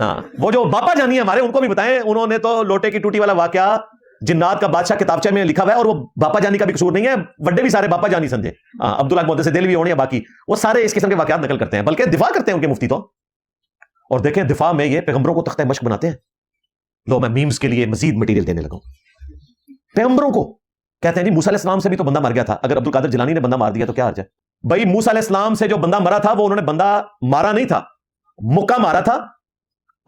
ہاں وہ جو باپا جانی ہے ہمارے، ان کو بھی بتائیں، انہوں نے تو لوٹے کی ٹوٹی والا واقعہ جنات کا بادشاہ کتابچے میں لکھا ہوا ہے، اور وہ باپا جانی کا بھی قصور نہیں ہے، بڑے بھی سارے باپا جانی سمجھے، عبداللہ محدث دہلوی ہونے یا باقی، وہ سارے اس قسم کے واقعات نقل کرتے ہیں، بلکہ دفاع کرتے ہیں ان کے مفتی تو. اور دیکھیں دفاع میں یہ پیغمبروں کو تختہ مشق بناتے ہیں. لو میں میمز کے لیے مزید مٹیریل دینے لگا ہوں. پیغمبروں کو کہتے ہیں جی موسیٰ علیہ السلام سے بھی تو بندہ مر گیا تھا، اگر عبد القادر جیلانی نے بندہ مار دیا تو کیا حرج ہے؟ بھائی موسیٰ علیہ السلام سے جو بندہ مرا تھا وہ انہوں نے بندہ مارا نہیں تھا، مکہ مارا تھا،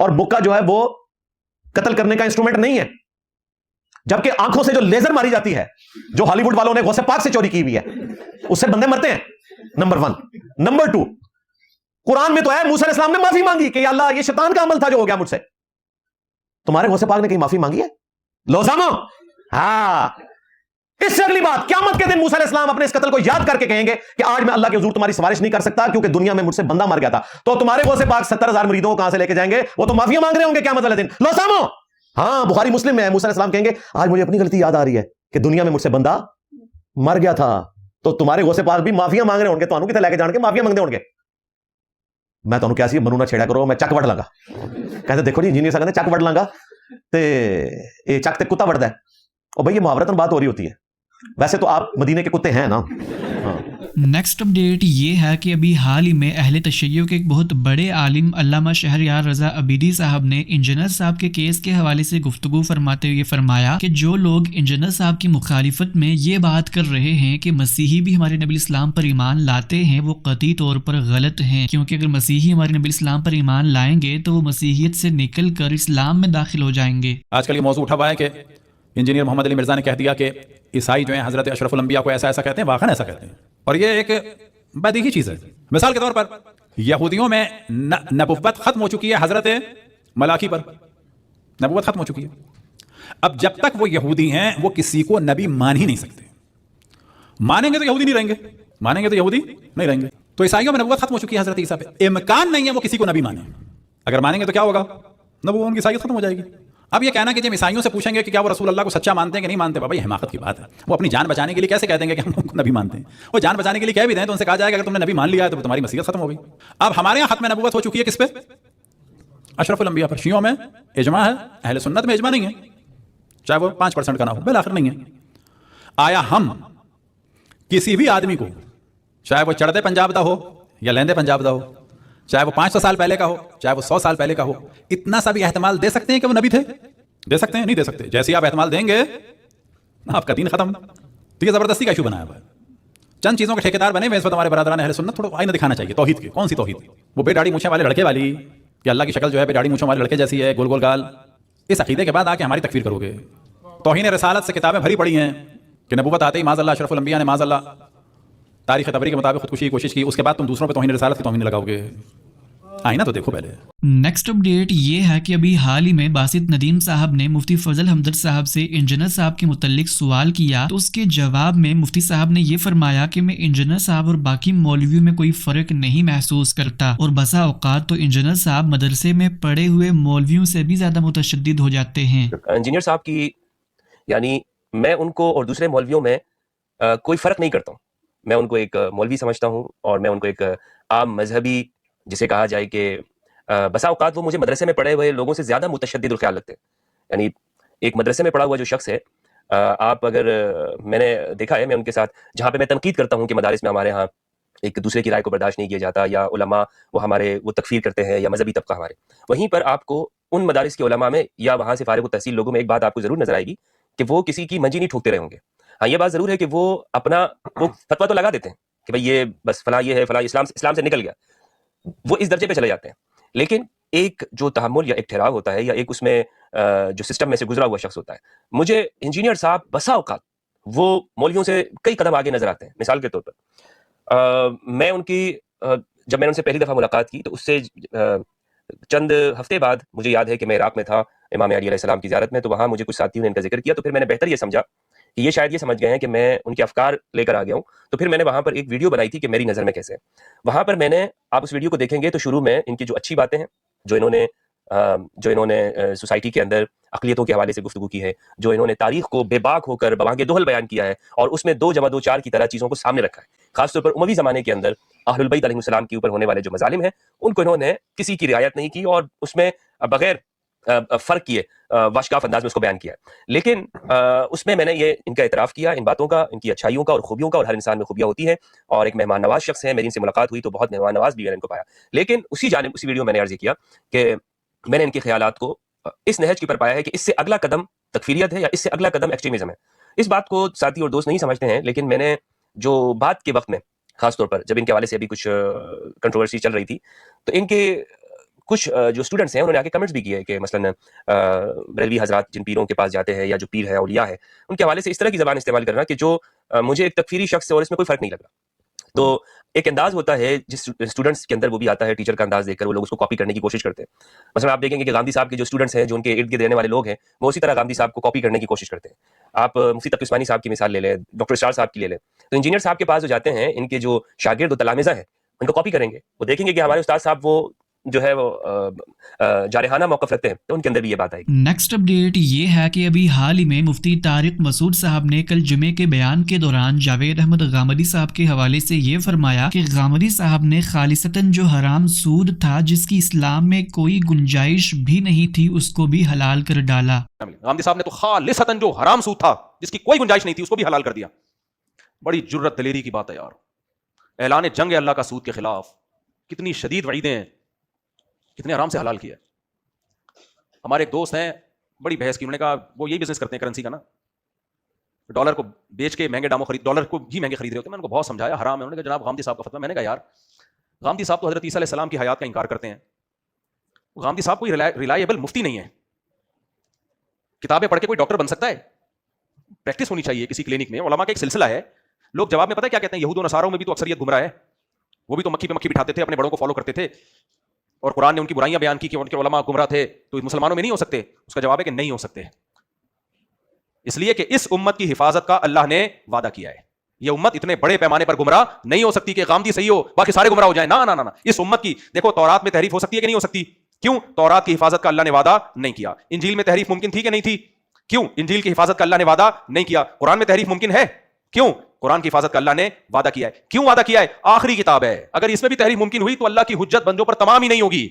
اور مکہ جو ہے وہ قتل کرنے کا انسٹرومنٹ نہیں ہے، جبکہ آنکھوں سے جو لیزر ماری جاتی ہے جو ہالی ووڈ والوں نے غوث پاک سے چوری کی ہوئی ہے، اس سے بندے مرتے ہیں. نمبر 1. نمبر 2، قرآن میں تو ہے موسیٰ علیہ السلام نے معافی مانگی کہ یا اللہ یہ شیطان کا عمل تھا جو ہو گیا مجھ سے. تمہارے غوث پاک نے کہیں معافی مانگی ہے؟ لو سامو. ہاں اس سے اگلی بات، قیامت کے دن موسیٰ علیہ السلام اپنے اس قتل کو یاد کر کے کہیں گے کہ آج میں اللہ کے حضور تمہاری سفارش نہیں کر سکتا کیونکہ دنیا میں مجھ سے بندہ مر گیا تھا. تو تمہارے غوث پاک 70,000 مریدوں کو کہاں سے لے کے جائیں گے؟ وہ تو معافیاں مانگ رہے ہوں گے قیامت والے دن. لو سامو. ہاں بخاری مسلم میں ہے، موسیٰ علیہ السلام کہیں گے آج مجھے اپنی غلطی یاد آ رہی ہے کہ دنیا میں مجھ سے بندہ مر گیا تھا. تو تمہارے غوث پاک بھی معافیاں مانگ رہے ہوں گے، تو کتنے لے کے جان کے معافیاں مانگتے ہوں گے. میں تو کیا سی منو نہ چھیڑا کرو، میں چک وڑ لگا. کہتے دیکھو جی انجینئر صاحب کہتے چک وڑ لگا تے یہ چک تے کتا وڑدا ہے. اور بھائی یہ محاورتاً بات ہو رہی ہوتی ہے، ویسے تو آپ مدینے کے کتے ہیں نا. نیکسٹ اپڈیٹ یہ ہے کہ ابھی حال ہی میں اہل تشیع کے ایک بہت بڑے عالم علامہ شہریار رضا عبیدی صاحب نے انجینئر صاحب کے کیس کے حوالے سے گفتگو فرماتے ہوئے فرمایا کہ جو لوگ انجینئر صاحب کی مخالفت میں یہ بات کر رہے ہیں کہ مسیحی بھی ہمارے نبی اسلام پر ایمان لاتے ہیں، وہ قطعی طور پر غلط ہیں، کیونکہ اگر مسیحی ہمارے نبی اسلام پر ایمان لائیں گے تو وہ مسیحیت سے نکل کر اسلام میں داخل ہو جائیں گے. آج کل یہ موضوع اٹھا ہوا ہے کہ انجینئر محمد علی مرزا نے کہہ دیا کہ عیسائی جو ہیں حضرت اشرف الانبیاء کو ایسا ایسا کہتے ہیں، واقعاً ایسا کہتے ہیں، اور یہ ایک بدیہی چیز ہے. مثال کے طور پر یہودیوں میں نبوت ختم ہو چکی ہے، حضرت ملاکی پر نبوت ختم ہو چکی ہے. اب جب تک وہ یہودی ہیں وہ کسی کو نبی مان ہی نہیں سکتے. مانیں گے تو یہودی نہیں رہیں گے، مانیں گے تو یہودی نہیں رہیں گے. تو عیسائیوں میں نبوت ختم ہو چکی ہے حضرت عیسیٰ پہ، امکان نہیں ہے وہ کسی کو نبی مانیں. اگر مانیں گے تو کیا ہوگا؟ نبوت ان کی عیسائیت ختم ہو جائے گی. اب یہ کہنا کہ جب عیسائیوں سے پوچھیں گے کہ کیا وہ رسول اللہ کو سچا مانتے ہیں کہ نہیں مانتے، بابا یہ حماقت کی بات ہے. وہ اپنی جان بچانے کے لیے کیسے کہہ دیں گے کہ ہم ان کو نبی مانتے ہیں؟ وہ جان بچانے کے لیے کہہ بھی دیں تو ان سے کہا جائے گا اگر تم نے نبی مان لیا ہے تو تمہاری مسیحیت ختم ہو گئی. اب ہمارے یہاں ختم نبوت ہو چکی ہے کس پہ؟ اشرف الانبیاء پر. شیعوں میں اجماع ہے، اہل سنت میں اجماع نہیں ہے، چاہے وہ 5% کا نہ ہو، بالآخر نہیں ہے. آیا ہم کسی بھی آدمی کو، چاہے وہ چڑھتے پنجاب دا ہو یا لیندے پنجاب دا ہو، چاہے وہ 500 سال پہلے کا ہو چاہے وہ 100 سال پہلے کا ہو، اتنا سا بھی احتمال دے سکتے ہیں کہ وہ نبی تھے؟ دے سکتے ہیں؟ نہیں دے سکتے. جیسے آپ احتمال دیں گے آپ کا دین ختم. تو یہ زبردستی کا ایشو بنایا ہوا ہے. چند چیزوں کے ٹھیکیدار بنے ہوئے اس وقت ہمارے برادران اہل سنت. تھوڑا آئینہ دکھانا چاہیے توحید کے. کون سی توحید؟ وہ بے داڑھی مونچھیں والے لڑکے والی کہ اللہ کی شکل جو ہے بے داڑھی مونچھوں والے لڑکے جیسی ہے، گول گول گال. اس عقیدے کے بعد آ کے ہماری تکفیر کرو گے. توہین رسالت سے کتابیں بھری پڑی ہیں کہ نبوت آتے ہی معاذ اللہ اشرف الانبیاء نے معاذ اللہ تاریخ تبری کے مطابق خودکشی کی کوشش کی، اس کے بعد تم دوسروں پہ توہین رسالت کی توہین لگاؤ گے. آئینہ تو دیکھو پہلے. نیکسٹ اپڈیٹ یہ ہے کہ ابھی حال ہی میں باسط ندیم صاحب نے مفتی فضل ہمدرد صاحب سے انجینئر صاحب کے متعلق سوال کیا تو اس کے جواب میں مفتی صاحب نے یہ فرمایا کہ میں انجینئر صاحب اور باقی مولویوں میں کوئی فرق نہیں محسوس کرتا، اور بسا اوقات تو انجینئر صاحب مدرسے میں پڑھے ہوئے مولویوں سے بھی زیادہ متشدد ہو جاتے ہیں. انجینئر صاحب کی یعنی میں ان کو اور دوسرے مولویوں میں کوئی فرق نہیں کرتا ہوں. میں ان کو ایک مولوی سمجھتا ہوں اور میں ان کو ایک عام مذہبی جسے کہا جائے کہ بسا اوقات وہ مجھے مدرسے میں پڑھے ہوئے لوگوں سے زیادہ متشدد الخیال لگتے ہیں. یعنی ایک مدرسے میں پڑھا ہوا جو شخص ہے، آپ اگر میں نے دیکھا ہے، میں ان کے ساتھ جہاں پہ میں تنقید کرتا ہوں کہ مدارس میں ہمارے ہاں ایک دوسرے کی رائے کو برداشت نہیں کیا جاتا، یا علماء وہ تکفیر کرتے ہیں، یا مذہبی طبقہ ہمارے، وہیں پر آپ کو ان مدارس کے علماء میں یا وہاں سے فارغ التحصیل لوگوں میں ایک بات آپ کو ضرور نظر آئے گی کہ وہ کسی کی منجی نہیں ٹھوکتے رہے ہوں گے. ہاں یہ بات ضرور ہے کہ وہ اپنا فتویٰ تو لگا دیتے ہیں کہ بھائی یہ بس فلاں یہ ہے، فلاں اسلام سے نکل گیا، وہ اس درجے پہ چلے جاتے ہیں. لیکن ایک جو تحمل یا ایک ٹھہراؤ ہوتا ہے، یا ایک اس میں جو سسٹم میں سے گزرا ہوا شخص ہوتا ہے. مجھے انجینئر صاحب بسا اوقات وہ مولویوں سے کئی قدم آگے نظر آتے ہیں. مثال کے طور پر میں ان کی جب میں نے ان سے پہلی دفعہ ملاقات کی تو اس سے چند ہفتے بعد مجھے یاد ہے کہ میں عراق میں تھا امام علی علیہ السلام کی زیارت میں. تو وہاں مجھے کچھ ساتھیوں نے ان کا ذکر کیا، تو پھر میں نے بہتر یہ سمجھا کہ یہ شاید یہ سمجھ گئے ہیں کہ میں ان کے افکار لے کر آ گیا ہوں. تو پھر میں نے وہاں پر ایک ویڈیو بنائی تھی کہ میری نظر میں کیسے ہے. وہاں پر میں نے، آپ اس ویڈیو کو دیکھیں گے تو شروع میں ان کی جو اچھی باتیں ہیں جو انہوں نے جو انہوں نے سوسائٹی کے اندر اقلیتوں کے حوالے سے گفتگو کی ہے، جو انہوں نے تاریخ کو بے باک ہو کر بوانگ دہل بیان کیا ہے اور اس میں 2 + 2 4 کی طرح چیزوں کو سامنے رکھا ہے. خاص طور پر اموی زمانے کے اندر اہل البیت علیہ السلام کے اوپر ہونے والے جو مظالم ہیں ان کو انہوں نے کسی کی رعایت نہیں کی اور اس میں بغیر فرق کیے واشکاف انداز میں اس کو بیان کیا. لیکن اس میں نے یہ ان کا اعتراف کیا، ان باتوں کا، ان کی اچھائیوں کا اور خوبیوں کا، اور ہر انسان میں خوبیاں ہوتی ہیں اور ایک مہمان نواز شخص ہے. میری ان سے ملاقات ہوئی تو بہت مہمان نواز بھی میں نے ان کو پایا. لیکن اسی جانب اسی ویڈیو میں نے عرض کیا کہ میں نے ان کے خیالات کو اس نہج کے پر پایا ہے کہ اس سے اگلا قدم تکفیریت ہے یا اس سے اگلا قدم ایکسٹریمزم ہے. اس بات کو ساتھی اور دوست نہیں سمجھتے ہیں، لیکن میں نے جو بات کے وقت میں خاص طور پر جب ان کے حوالے سے ابھی کچھ کنٹروورسی چل رہی تھی تو ان کے کچھ جو اسٹوڈنٹس ہیں انہوں نے آ کے کمنٹس بھی کیے کہ مثلا بریلوی حضرات جن پیروں کے پاس جاتے ہیں یا جو پیر ہے اولیاء ہے ان کے حوالے سے اس طرح کی زبان استعمال کرنا کہ جو مجھے ایک تکفیری شخص ہے اور اس میں کوئی فرق نہیں لگ رہا. تو ایک انداز ہوتا ہے جس اسٹوڈنٹس کے اندر وہ بھی آتا ہے، ٹیچر کا انداز دیکھ کر وہ لوگ اس کو کاپی کرنے کی کوشش کرتے ہیں. مثلا آپ دیکھیں گے کہ گاندھی صاحب کے جو اسٹوڈنٹس ہیں جو ان کے ارد گرد رہنے والے لوگ ہیں وہ اسی طرح گاندھی صاحب کو کاپی کرنے کی کوشش کرتے ہیں. آپ مفتی تقی عثمانی صاحب کی مثال لے لیں، ڈاکٹر اسرار صاحب کی لے لیں. تو انجینئر صاحب کے پاس جو جاتے ہیں ان کے جو شاگرد و تلامذہ ہیں ان کو کاپی کریں گے، وہ دیکھیں گے کہ ہمارے استاد صاحب وہ جو ہے وہ جارحانہ موقف رکھتے ہیں تو ان کے اندر بھی یہ بات آئے گی. نیکسٹ اپڈیٹ یہ ہے کہ ابھی حال ہی میں مفتی طارق مسعود صاحب نے کل جمعے کے بیان کے دوران جاوید احمد غامدی صاحب کے حوالے سے یہ فرمایا کہ غامدی صاحب نے خالصتاً جو حرام سود تھا جس کی اسلام میں کوئی گنجائش بھی نہیں تھی اس کو بھی حلال کر ڈالا. غامدی صاحب نے تو خالصتاً جو حرام سود تھا جس کی کوئی گنجائش نہیں تھی اس کو بھی حلال کر دیا. بڑی جرت دلیری کی بات ہے یار. اعلان جنگ اللہ کا سود کے خلاف. کتنی شدید وعیدیں ہیں، کتنے آرام سے حلال کیا. ہمارے ایک دوست ہیں بڑی بحث کی، انہوں نے کہا وہ یہی بزنس کرتے ہیں کرنسی کا نا، ڈالر کو بیچ کے مہنگے داموں خرید، ڈالر کو ہی مہنگے خرید رہے ہوتے ہیں. میں نے ان کو بہت سمجھایا حرام ہے. انہوں نے کہا جناب غامدی صاحب کا فتویٰ. میں نے کہا یار غامدی صاحب تو حضرت عیسیٰ علیہ السلام کی حیات کا انکار کرتے ہیں. غامدی صاحب کوئی ریلائبل مفتی نہیں ہے. کتابیں پڑھ کے کوئی ڈاکٹر بن سکتا ہے؟ پریکٹس ہونی چاہیے کسی کلینک میں. علماء کا ایک سلسلہ ہے. لوگ جواب میں پتہ کیا کہتے ہیں، یہود و نصاروں میں بھی تو اکثریت گمراہ ہے، وہ بھی تو مکھی پہ مکھی بٹھاتے تھے، اپنے بڑوں کو فالو کرتے تھے اور قرآن نے ان کی برائیاں بیان کی کہ ان کے علماء گمراہ تھے، تو مسلمانوں میں نہیں ہو سکتے. اس کا جواب ہے کہ نہیں ہو سکتے، اس لیے کہ اس امت کی حفاظت کا اللہ نے وعدہ کیا ہے. یہ امت اتنے بڑے پیمانے پر گمراہ نہیں ہو سکتی کہ غامدی صحیح ہو باقی سارے گمراہ ہو جائیں. نہ نہ نہ، اس امت کی دیکھو تورات میں تحریف ہو سکتی ہے کہ نہیں ہو سکتی؟ کیوں؟ تورات کی حفاظت کا اللہ نے وعدہ نہیں کیا. انجیل میں تحریف ممکن تھی کہ نہیں تھی؟ کیوں؟ انجیل کی حفاظت کا اللہ نے وعدہ نہیں کیا. قرآن میں تحریف ممکن ہے؟ کیوں؟ قرآن کی حفاظت کا اللہ نے وعدہ کیا ہے. کیوں وعدہ کیا ہے؟ آخری کتاب ہے، اگر اس میں بھی تحریف ممکن ہوئی تو اللہ کی حجت بندوں پر تمام ہی نہیں ہوگی.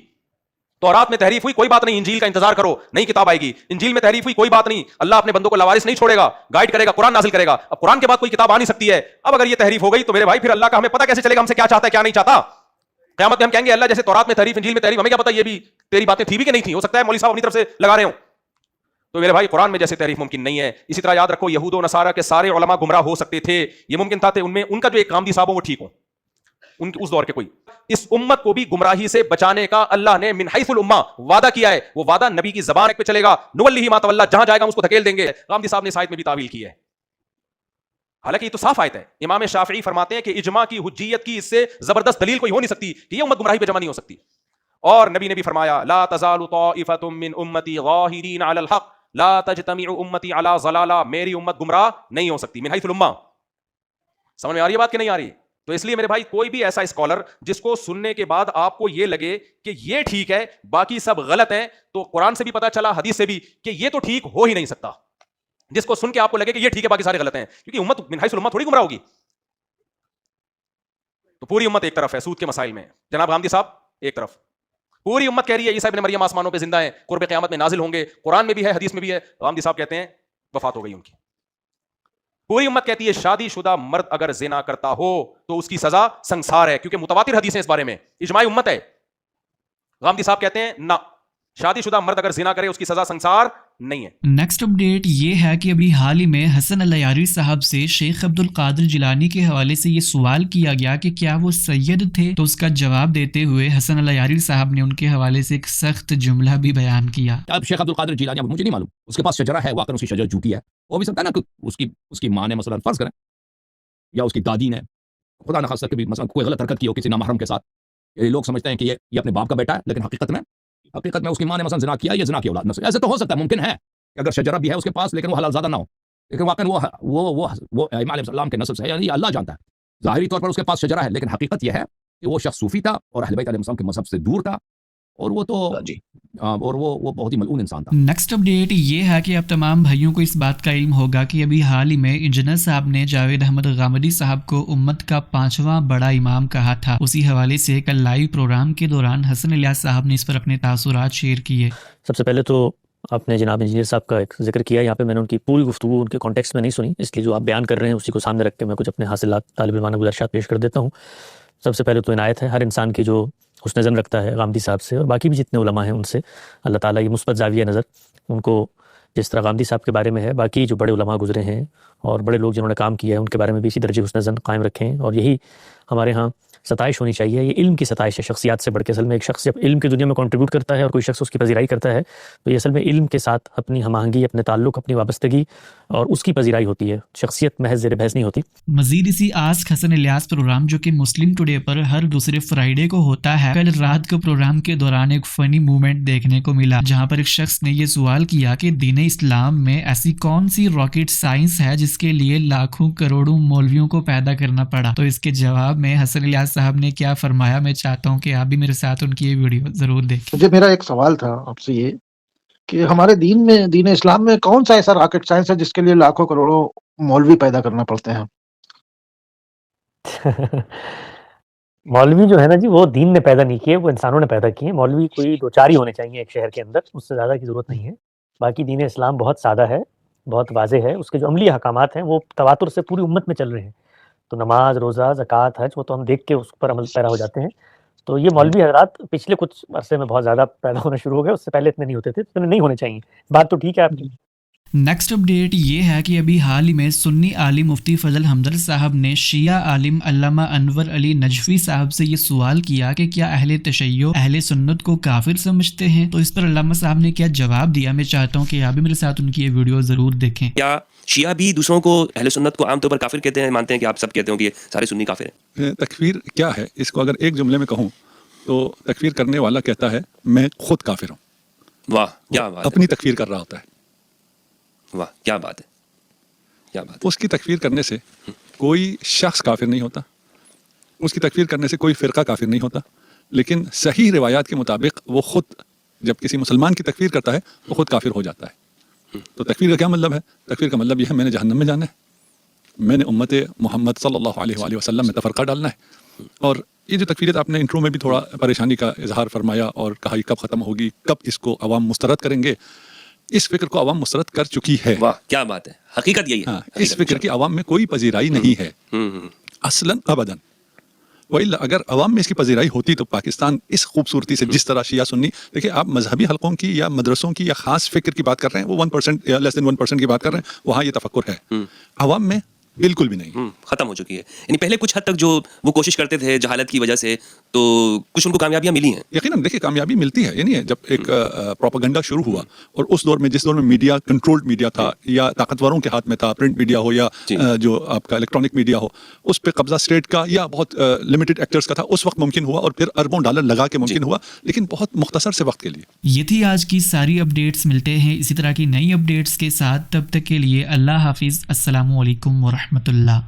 تورات میں تحریف ہوئی کوئی بات نہیں، انجیل کا انتظار کرو، نئی کتاب آئے گی. انجیل میں تحریف ہوئی کوئی بات نہیں، اللہ اپنے بندوں کو لاوارث نہیں چھوڑے گا، گائیڈ کرے گا، قرآن نازل کرے گا. اب قرآن کے بعد کوئی کتاب آ نہیں سکتی ہے. اب اگر یہ تحریف ہو گئی تو میرے بھائی پھر اللہ کا ہمیں پتہ کیسے چلے گا ہم سے کیا چاہتا ہے کیا نہیں چاہتا؟ قیامت میں ہم کہیں گے اللہ جیسے تورات میں تحریف انجیل میں تحریف، ہمیں کیا پتہ یہ بھی تیری باتیں تھی بھی کہ نہیں تھی، ہو سکتا ہے مولوی صاحب اپنی طرف سے لگا رہے ہوں. تو میرے بھائی قرآن میں جیسے تحریف ممکن نہیں ہے. اسی طرح یاد رکھو یہود و نصارہ کے سارے علماء گمراہ ہو سکتے تھے، یہ ممکن تھا ان میں ان کا جو ایک غامدی صاحب ہو وہ ٹھیک ہوں، ان اس دور کے کوئی. اس امت کو بھی گمراہی سے بچانے کا اللہ نے من حیث الامہ وعدہ کیا ہے. وہ وعدہ نبی کی زبان پہ چلے گا، نولیہ ما تولی، جہاں جائے گا اس کو دھکیل دیں گے. غامدی صاحب نے اس آیت میں بھی تعویل کی ہے، حالانکہ یہ تو صاف آیت ہے. امام شافعی فرماتے ہیں کہ اجماع کی حجیت کی اس سے زبردست دلیل کوئی ہو نہیں سکتی کہ یہ امت گمراہی پہ جمع نہیں ہو سکتی. اور نبی نے بھی فرمایا لا تزال طائفۃ من امتی ظاہرین علی الحق لا تجتمع امتی علی ضلالہ، میری امت گمراہ نہیں ہو سکتی. من حیث الامہ. سمجھ میں آ رہی ہے بات کہ نہیں آ رہی؟ تو اس لیے میرے بھائی کوئی بھی ایسا اسکالر جس کو سننے کے بعد آپ کو یہ لگے کہ یہ ٹھیک ہے باقی سب غلط ہیں، تو قرآن سے بھی پتا چلا حدیث سے بھی کہ یہ تو ٹھیک ہو ہی نہیں سکتا. جس کو سن کے آپ کو لگے کہ یہ ٹھیک ہے باقی سارے غلط ہیں، کیونکہ امت من حیث الامہ تھوڑی گمراہ ہوگی. تو پوری امت ایک طرف ہے سود کے مسائل میں، جناب غامدی صاحب ایک طرف. پوری امت کہہ رہی ہے عیسیٰ ابن مریم آسمانوں پہ زندہ ہیں، قرب قیامت میں نازل ہوں گے، قرآن میں بھی ہے حدیث میں بھی ہے. غامدی صاحب کہتے ہیں وفات ہو گئی ان کی. پوری امت کہتی ہے شادی شدہ مرد اگر زنا کرتا ہو تو اس کی سزا سنسار ہے، کیونکہ متواتر حدیثیں اس بارے میں، اجماع امت ہے. غامدی صاحب کہتے ہیں نہ، شادی شدہ مرد اگر زنا کرے اس کی سزا سنسار نہیں ہے. نیکسٹ اپڈیٹ یہ ہے کہ ابھی حال ہی میں حسن العیاری صاحب سے شیخ عبد القادر جیلانی کے حوالے سے یہ سوال کیا گیا کہ کیا وہ سید تھے، تو اس کا جواب دیتے ہوئے حسن العیاری صاحب نے ان کے حوالے سے ایک سخت جملہ بھی بیان کیا. اب شیخ عبد القادر جیلانی مجھے نہیں معلوم، اس کے پاس شجرہ ہے، واقعا اس کی شجرہ جھوٹی ہے، وہ بھی سکتا ہے نا کہ اس کی ماں نے مثلا فرض کریں یا اس کی دادی نے خدا نخواستہ کبھی مثلا کوئی غلط حرکت کی ہو کسی نامحرم کے ساتھ. یہ لوگ سمجھتے ہیں کہ یہ اپنے باپ کا بیٹا ہے، لیکن حقیقت میں اس کی ماں نے مثلا زنا کیا، یہ زنا کی اولاد نسل. ایسے تو ہو سکتا ہے، ممکن ہے کہ اگر شجرہ بھی ہے اس کے پاس لیکن وہ حلال زادہ نہ ہو، لیکن واقعا وہ امام علیہ السلام کے نسل سے ہے، یعنی اللہ جانتا ہے. ظاہری طور پر اس کے پاس شجرہ ہے، لیکن حقیقت یہ ہے کہ وہ شخص صوفی تھا اور اہل بیت علیہ السلام کے مذہب سے دور تھا اور وہ تو اور وہ بہت ہی ملعون انسان تھا. نیکسٹ اپڈیٹ یہ ہے کہ اب تمام بھائیوں کو اس بات کا علم ہوگا کہ ابھی حال ہی میں انجینئر صاحب نے جاوید احمد غامدی صاحب کو امت کا 5واں بڑا امام کہا تھا. اسی حوالے سے کل لائیو پروگرام کے دوران حسن الیاس صاحب نے اس پر اپنے تاثرات شیئر کیے. سب سے پہلے تو آپ نے جناب انجینئر صاحب کا ایک ذکر کیا، یہاں پہ میں نے ان کی پوری گفتگو ان کے کانٹیکسٹ میں نہیں سنی، اس لیے جو آپ بیان کر رہے ہیں اسی کو سامنے رکھ کے میں کچھ اپنے حاصلات طالب علمانہ گزارشات پیش کر دیتا ہوں. سب سے پہلے تو عنایت ہے ہر انسان کی جو حسن ظن رکھتا ہے غامدی صاحب سے اور باقی بھی جتنے علماء ہیں ان سے، اللہ تعالیٰ یہ مثبت زاویہ نظر ان کو جس طرح غامدی صاحب کے بارے میں ہے، باقی جو بڑے علماء گزرے ہیں اور بڑے لوگ جنہوں نے کام کیا ہے ان کے بارے میں بھی اسی درجے حسن ظن قائم رکھیں. اور یہی ہمارے ہاں ستائش ہونی چاہیے، یہ علم کی ستائش ہے شخصیات سے بڑھ کے. اصل میں ایک شخص جب علم کی دنیا میں کنٹریبیوٹ کرتا ہے اور کوئی شخص اس کی پذیرائی کرتا ہے تو یہ اصل میں علم کے ساتھ اپنی ہم آہنگی، اپنے تعلق، اپنی وابستگی اور اس کی پذیرائی ہوتی ہے، شخصیت محض زیر بحث نہیں ہوتی. مزید اسی آسک حسن الیاس پروگرام جو کہ مسلم ٹوڈے پر ہر دوسرے فرائیڈے کو ہوتا ہے، کل رات کو پروگرام کے دوران ایک فنی مومنٹ دیکھنے کو ملا جہاں پر ایک شخص نے یہ سوال کیا کہ دین اسلام میں ایسی کون سی راکٹ سائنس ہے جس کے لیے لاکھوں کروڑوں مولویوں کو پیدا کرنا پڑا. تو اس کے جواب میں حسن الیاس صاحب نے کیا فرمایا، میں چاہتا ہوں کہ آپ بھی میرے ساتھ ان کی یہ ویڈیو ضرور دیکھیں. مجھے میرا ایک سوال تھا آپ سے یہ کہ ہمارے دین اسلام میں کون سا ایسا راکٹ سائنس ہے جس کے لیے لاکھوں کروڑوں مولوی پیدا کرنا پڑتے ہیں؟ مولوی جو ہے نا جی وہ دین نے پیدا نہیں کیے، وہ انسانوں نے پیدا کیے. مولوی کوئی دو چار ہی ہونے چاہیے ایک شہر کے اندر، اس سے زیادہ کی ضرورت نہیں ہے. باقی دین اسلام بہت سادہ ہے، بہت واضح ہے. اس کے جو عملی احکامات ہیں وہ تواتر سے پوری امت میں چل رہے ہیں. تو نماز، روزہ، زکوٰۃ، حج، وہ تو ہم دیکھ کے اس پر عمل پیرا ہو جاتے ہیں. تو یہ مولوی حضرات پچھلے کچھ عرصے میں بہت زیادہ پیدا ہونا شروع ہو گئے، اس سے پہلے اتنے نہیں ہوتے تھے، اتنے نہیں ہونے چاہیے. بات تو ٹھیک ہے آپ کی. نیکسٹ اپڈیٹ یہ ہے کہ ابھی حال ہی میں سنی عالم مفتی فضل حمدرد صاحب نے شیعہ عالم علامہ انور علی نجفی صاحب سے یہ سوال کیا کہ کیا اہل تشیع اہل سنت کو کافر سمجھتے ہیں. تو اس پر علامہ صاحب نے کیا جواب دیا، میں چاہتا ہوں کہ آپ بھی میرے ساتھ ان کی یہ ویڈیو ضرور دیکھیں. کیا شیعہ بھی دوسروں کو اہل سنت کو عام طور پر کافر کہتے ہیں، مانتے ہیں کہ آپ سب کہتے ہو کہ یہ سارے سنی کافر ہیں؟ تکفیر کیا ہے، اس کو اگر ایک جملے میں کہوں تو تکفیر کرنے والا کہتا ہے میں خود کافر ہوں. واہ کیا بات ہے، اپنی تکفیر کر رہا ہوتا ہے. واہ کیا بات ہے، کیا بات ہے. اس کی تکفیر کرنے سے کوئی شخص کافر نہیں ہوتا، اس کی تکفیر کرنے سے کوئی فرقہ کافر نہیں ہوتا، لیکن صحیح روایات کے مطابق وہ خود جب کسی مسلمان کی تکفیر کرتا ہے وہ خود کافر ہو جاتا ہے. تو تکفیر کا کیا مطلب ہے؟ تکفیر کا مطلب یہ ہے میں نے جہنم میں جانا ہے، میں نے امت محمد صلی اللہ علیہ وآلہ وسلم میں تفرقہ ڈالنا ہے. اور یہ جو تکفیریت آپ نے انٹرو میں بھی تھوڑا پریشانی کا اظہار فرمایا اور کہا یہ کب ختم ہوگی، کب اس کو عوام مسترد کریں گے، اس فکر کو عوام مسترد کر چکی ہے. واہ کیا بات ہے، حقیقت یہی ہے. ہاں، اس فکر کی عوام میں کوئی پذیرائی نہیں ہے اصلاً ابداً. وإلا اگر عوام میں اس کی پذیرائی ہوتی تو پاکستان اس خوبصورتی سے جس طرح شیعہ سنی، دیکھیں آپ مذہبی حلقوں کی یا مدرسوں کی یا خاص فکر کی بات کر رہے ہیں، وہ 1% یا لیس دین 1% کی بات کر رہے ہیں، وہاں یہ تفکر ہے. عوام میں بالکل بھی نہیں، ختم ہو چکی ہے. یعنی پہلے کچھ حد تک جو وہ کوشش کرتے تھے جہالت کی وجہ سے، تو کچھ ان کو کامیابیاں ملی ہیں. یقیناً دیکھیں کامیابی ملتی ہے. یعنی جب ایک پروپیگنڈا شروع ہوا اور اس دور میں جس دور میں میڈیا کنٹرولڈ میڈیا تھا یا طاقتوروں کے ہاتھ میں تھا، پرنٹ میڈیا ہو یا جو آپ کا الیکٹرانک میڈیا ہو، اس پہ قبضہ اسٹیٹ کا یا بہت لمیٹڈ ایکٹرز کا تھا، اس وقت ممکن ہوا اور پھر اربوں ڈالر لگا کے ممکن ہوا، لیکن بہت مختصر سے وقت کے لیے. یہ تھی آج کی ساری اپڈیٹس. ملتے ہیں اسی طرح کی نئی اپڈیٹس کے ساتھ، تب تک کے لیے اللہ حافظ. السلام علیکم ورحمۃ اللہ.